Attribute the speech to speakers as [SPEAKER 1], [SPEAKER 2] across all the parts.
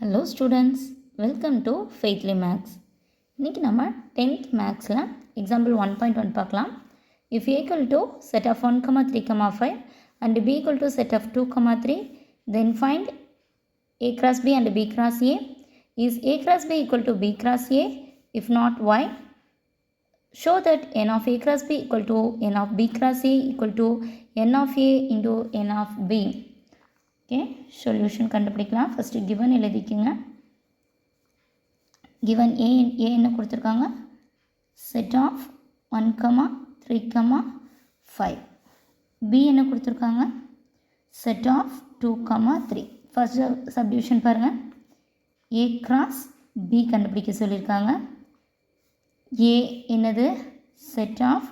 [SPEAKER 1] Hello students, welcome to Faithly Maths. இன்னைக்கு நம்ம 10th Mathsல example 1.1 பார்க்கலாம். If A equal to set of 1, 3, 5 and B equal to set of 2, 3, then find A cross B and B cross A. Is A cross B equal to B cross A? If not, why? Show that n of A cross B equal to n of B cross A equal to n of A into n of B. Okay, solution கண்டுபிடிக்கலாம். First given எழுதிக்கோங்க. Given ஏ என்ன கொடுத்துருக்காங்க? Set of 1, 3, 5. B என்ன கொடுத்துருக்காங்க? Set of 2, 3. First subdivision பாருங்கள். A cross B கண்டுபிடிக்க சொல்லியிருக்காங்க. ஏ என்னது? Set of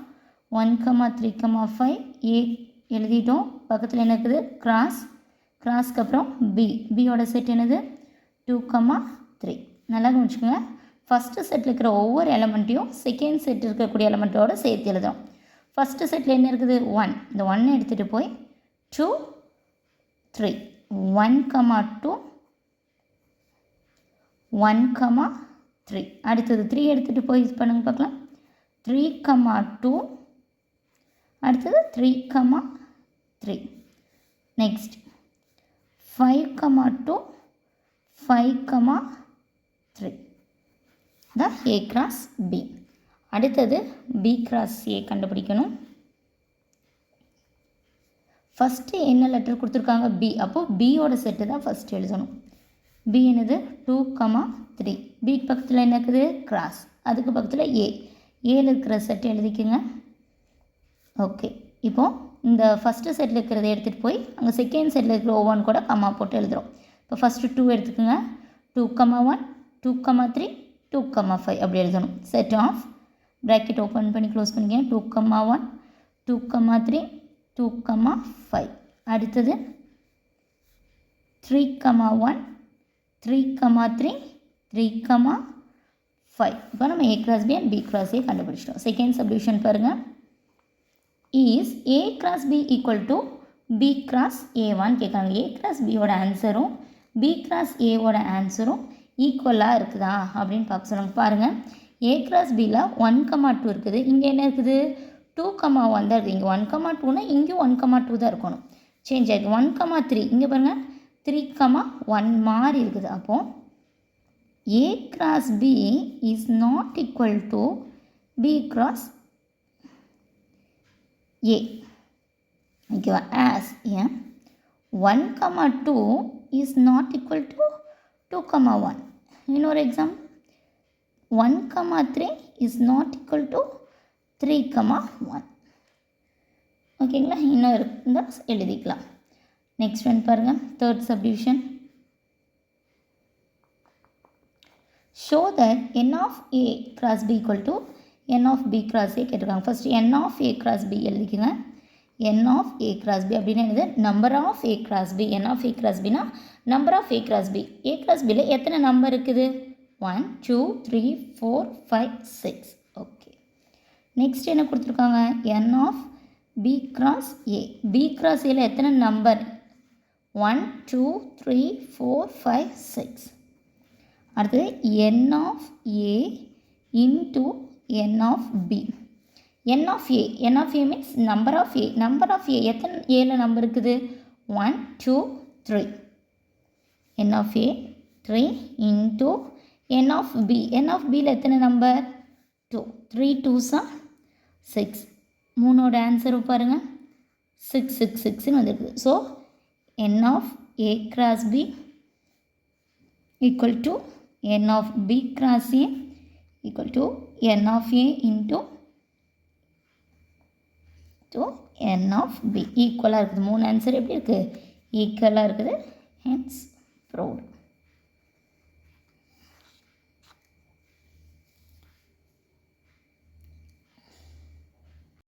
[SPEAKER 1] 1, 3, 5. ஏ எழுதிட்டோம். பக்கத்தில் என்ன இருக்குது? கிராஸ்க்கு அப்புறம் பியோட செட் என்னது? 2, 3. நல்லா கவனிச்சுக்கோங்க. ஃபஸ்ட்டு செட்டில் இருக்கிற ஒவ்வொரு எலமெண்ட்டையும் செகண்ட் செட் இருக்கக்கூடிய எலமெண்ட்டோடு சேர்த்து எழுதும். ஃபஸ்ட்டு செட்டில் என்ன இருக்குது? 1. இந்த 1 எடுத்துகிட்டு போய் 2, 3. 1, 2, 1, 3. அடுத்தது 3 எடுத்துகிட்டு போய் இது பண்ணுங்க பார்க்கலாம். 3, 2. அடுத்தது 3, 3. நெக்ஸ்ட் 5, 2, 5, 3. தான் A cross B. அடுத்தது B cross A கண்டுபிடிக்கணும். ஃபஸ்ட்டு என்ன லெட்டர் கொடுத்துருக்காங்க? B. அப்போது பியோட செட்டு தான் ஃபஸ்ட்டு எழுதணும். B என்னது? 2, 3. B பக்கத்தில் என்ன இருக்குது? கிராஸ். அதுக்கு பக்கத்தில் ஏல இருக்கிற செட்டு எழுதிக்குங்க. ஓகே, இப்போது இந்த ஃபஸ்ட்டு செட்டில் இருக்கிறத எடுத்துகிட்டு போய் அங்கே செகண்ட் செட்டில் இருக்கிற ஒவ்வொன்று கூட கம்மா போட்டு எழுதுகிறோம். இப்போ ஃபஸ்ட்டு 2 எடுத்துக்கோங்க. 2, 1, 2, 3, 2, 5 அப்படி எழுதணும். செட் ஆஃப் ப்ராக்கெட் ஓப்பன் பண்ணி க்ளோஸ் பண்ணிக்கங்க. 2, 1, 2, 3, 2, 5. அடுத்தது 3, 1, 3, 3, 3, 5. இப்போ நம்ம A cross B and B cross A கண்டுபிடிச்சிட்டோம். செகண்ட் சப்டிவிஷன் பாருங்கள். Is A cross B equal to B cross A1 கேட்குறாங்க. A cross B ஓட ஆன்சரும் B cross A ஓட ஆன்சரும் ஈக்குவலாக இருக்குதா அப்படின்னு பார்க்க சொல்லுங்க. பாருங்கள், A cross Bயில் 1, 2 இருக்குது. இங்கே என்ன இருக்குது? 2, 1 தான் இருக்குது. இங்கே 1, 2னா இங்கேயும் 1, 2 தான் இருக்கணும். சேஞ்ச் ஆகிருக்கு. 1, 3 இங்கே பாருங்கள். 3, 1 மாறி இருக்குது. அப்போது A cross B is not equal to B cross A. ஓகேவா? As 1, 2 is not equal to 2, 1. இன்னொரு example 1, 3 is not equal to 3, 1. ஓகேங்களா? இன்னும் இருந்தால் எழுதிக்கலாம். நெக்ஸ்ட் ஒன் பாருங்கள். Third subdivision. Show that n of A cross B equal to n of B cross A கேட்டிருக்காங்க. First n of A cross B எழுதிக்கோங்க. n of A cross B அப்படின்னு என்னது? Number of A cross B. n of A cross Bனா number of A cross B. A cross Bயில் எத்தனை number இருக்குது? 1, 2, 3, 4, 5, 6. Okay, next என்ன கொடுத்துருக்காங்க? n of B cross A. B cross Aயில் எத்தனை number? 1, 2, 3, 4, 5, 6. அடுத்தது n of A into n of B. n of A. n of A means number of A. number of A எத்தனை ஏல number இருக்குது? 1, 2, 3. n of A 3 into n of B. n of Bயில் எத்தனை number? 2. 3 2s 6. 3ஓட answer பாருங்கள். 6, 6, 6ன்னு வந்துருக்குது. So n of A cross B equal to n of B cross A equal to n of A into n of B. ஈக்குவலாக இருக்குது. 3 answer எப்படி இருக்குது? ஈக்குவலாக இருக்குது. Hence proved.